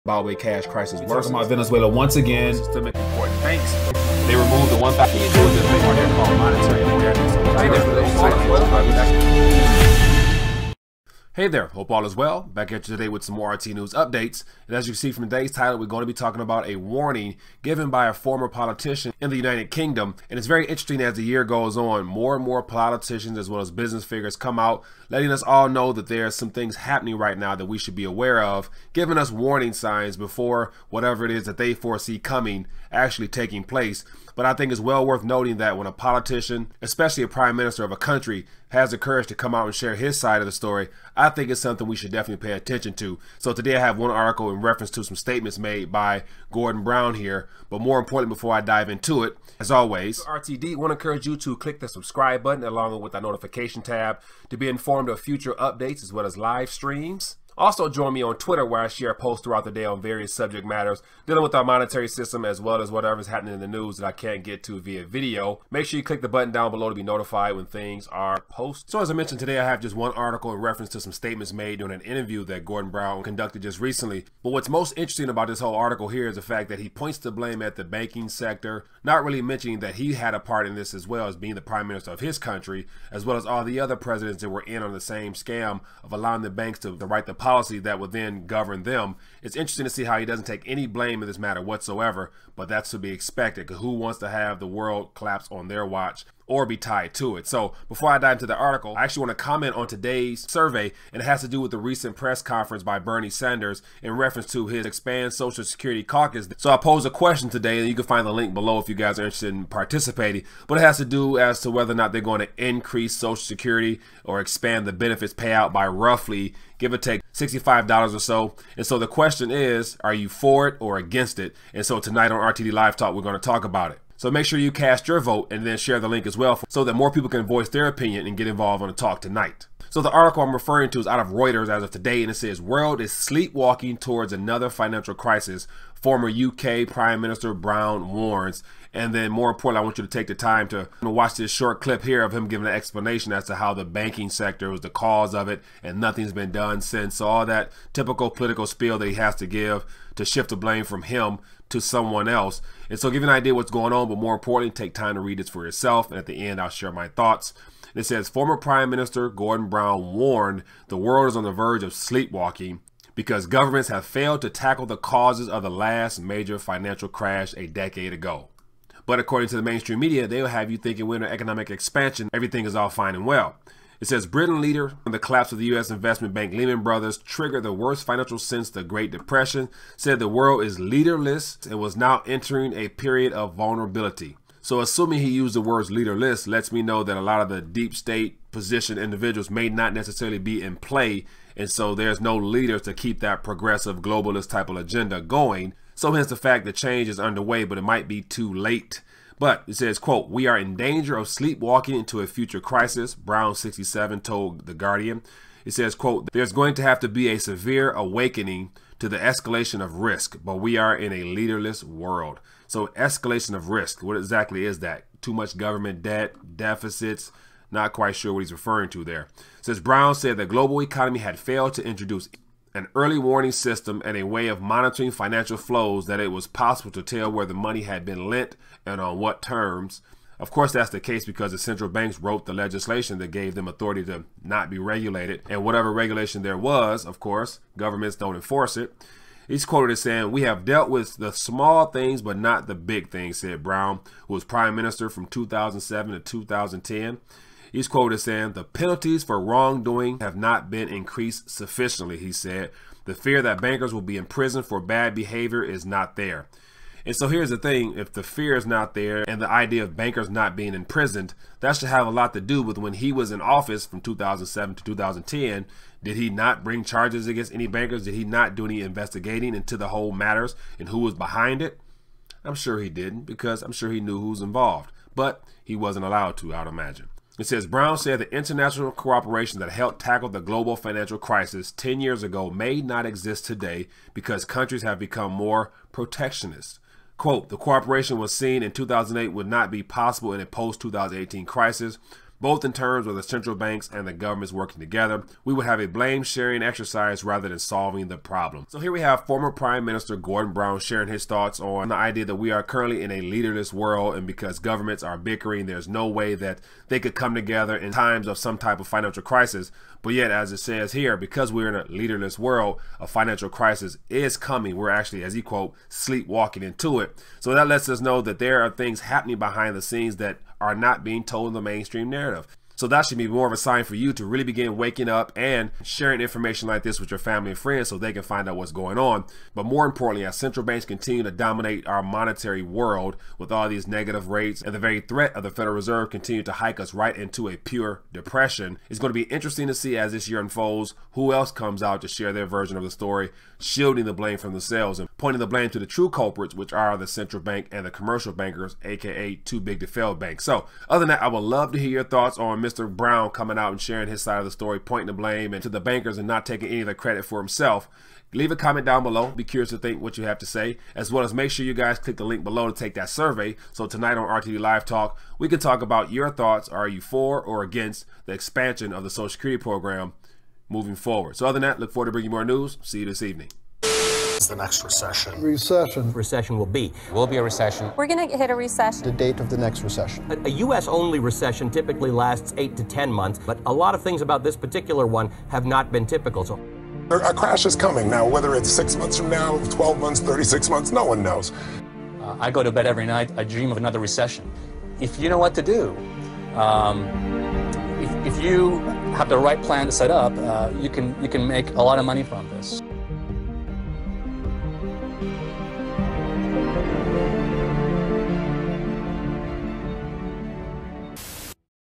Zimbabwe cash crisis worse. Talking about Venezuela once again. Systemic important banks. They removed the 1,000 thing on there called monetary awareness. Hey there, hope all is well. Back at you today with some more RT News updates. And as you see from today's title, we're going to be talking about a warning given by a former politician in the United Kingdom. And it's very interesting as the year goes on, more and more politicians as well as business figures come out, letting us all know that there are some things happening right now that we should be aware of, giving us warning signs before whatever it is that they foresee coming actually taking place. But I think it's well worth noting that when a politician, especially a prime minister of a country, has the courage to come out and share his side of the story, I think it's something we should definitely pay attention to. So today I have one article in reference to some statements made by Gordon Brown here. But more importantly, before I dive into it, as always, RTD want to encourage you to click the subscribe button along with the notification tab to be informed of future updates as well as live streams. Also join me on Twitter where I share posts throughout the day on various subject matters dealing with our monetary system as well as whatever's happening in the news that I can't get to via video. Make sure you click the button down below to be notified when things are posted. So as I mentioned today, I have just one article in reference to some statements made during an interview that Gordon Brown conducted just recently. But what's most interesting about this whole article here is the fact that he points the blame at the banking sector, not really mentioning that he had a part in this as well as being the prime minister of his country, as well as all the other presidents that were in on the same scam of allowing the banks to write the policy that would then govern them. It's interesting to see how he doesn't take any blame in this matter whatsoever, but that's to be expected because who wants to have the world collapse on their watch or be tied to it? So before I dive into the article, I actually want to comment on today's survey, and it has to do with the recent press conference by Bernie Sanders in reference to his Expand Social Security caucus. So I posed a question today, and you can find the link below if you guys are interested in participating, but it has to do as to whether or not they're going to increase Social Security or expand the benefits payout by roughly, give or take, $65 or so. And so the question is, are you for it or against it? And so tonight on RTD Live Talk, we're going to talk about it. So make sure you cast your vote and then share the link as well so that more people can voice their opinion and get involved on the talk tonight. So the article I'm referring to is out of Reuters as of today, and it says, "World is sleepwalking towards another financial crisis. Former UK Prime Minister Brown warns." And then more importantly, I want you to take the time to watch this short clip here of him giving an explanation as to how the banking sector was the cause of it and nothing's been done since. So all that typical political spiel that he has to give to shift the blame from him to someone else. And so give you an idea what's going on, but more importantly, take time to read this for yourself. And at the end, I'll share my thoughts. It says, former Prime Minister Gordon Brown warned the world is on the verge of sleepwalking because governments have failed to tackle the causes of the last major financial crash a decade ago. But according to the mainstream media, they'll have you thinking we're in an economic expansion, everything is all fine and well. It says, Britain leader in the collapse of the U.S. investment bank Lehman Brothers triggered the worst financial since the Great Depression, said the world is leaderless and was now entering a period of vulnerability. So assuming he used the words leaderless lets me know that a lot of the deep state position individuals may not necessarily be in play. And so there's no leaders to keep that progressive globalist type of agenda going. So hence the fact that change is underway, but it might be too late. But it says, quote, "We are in danger of sleepwalking into a future crisis," Brown 67 told The Guardian. It says, quote, "There's going to have to be a severe awakening to the escalation of risk, but we are in a leaderless world." So escalation of risk, what exactly is that? Too much government debt, deficits, not quite sure what he's referring to there. It says Brown said the global economy had failed to introduce an early warning system and a way of monitoring financial flows that it was possible to tell where the money had been lent and on what terms. Of course, that's the case because the central banks wrote the legislation that gave them authority to not be regulated. And whatever regulation there was, of course, governments don't enforce it. He's quoted as saying, "We have dealt with the small things, but not the big things," said Brown, who was prime minister from 2007 to 2010. He's quoted as saying, "The penalties for wrongdoing have not been increased sufficiently," he said. "The fear that bankers will be imprisoned for bad behavior is not there." And so here's the thing, if the fear is not there and the idea of bankers not being imprisoned, that should have a lot to do with when he was in office from 2007 to 2010. Did he not bring charges against any bankers? Did he not do any investigating into the whole matters and who was behind it? I'm sure he didn't, because I'm sure he knew who's involved, but he wasn't allowed to, I'd imagine. It says Brown said the international cooperation that helped tackle the global financial crisis 10 years ago may not exist today because countries have become more protectionist. Quote, "The cooperation was seen in 2008 would not be possible in a post-2018 crisis. both in terms of the central banks and the governments working together. We would have a blame sharing exercise rather than solving the problem. So here we have former Prime Minister Gordon Brown sharing his thoughts on the idea that we are currently in a leaderless world, and because governments are bickering, there's no way that they could come together in times of some type of financial crisis. But yet, as it says here, because we're in a leaderless world, a financial crisis is coming. We're actually, as he quote, sleepwalking into it. So that lets us know that there are things happening behind the scenes that are not being told in the mainstream narrative. So that should be more of a sign for you to really begin waking up and sharing information like this with your family and friends so they can find out what's going on. But more importantly, as central banks continue to dominate our monetary world with all these negative rates and the very threat of the Federal Reserve continue to hike us right into a pure depression, it's going to be interesting to see as this year unfolds who else comes out to share their version of the story, shielding the blame from themselves and pointing the blame to the true culprits, which are the central bank and the commercial bankers, aka too big to fail banks. So other than that, I would love to hear your thoughts on Mr. Brown coming out and sharing his side of the story, pointing the blame and to the bankers and not taking any of the credit for himself. Leave a comment down below. Be curious to think what you have to say, as well as make sure you guys click the link below to take that survey. So tonight on RTD Live Talk, we can talk about your thoughts. Are you for or against the expansion of the Social Security program moving forward? So other than that, look forward to bringing you more news. See you this evening. The next recession. Recession will be. Will be a recession. We're going to hit a recession. The date of the next recession. A U.S.-only recession typically lasts 8 to 10 months, but a lot of things about this particular one have not been typical. So a crash is coming. Now, whether it's 6 months from now, 12 months, 36 months, no one knows. I go to bed every night, I dream of another recession. If you know what to do, if you have the right plan to set up, you can make a lot of money from this.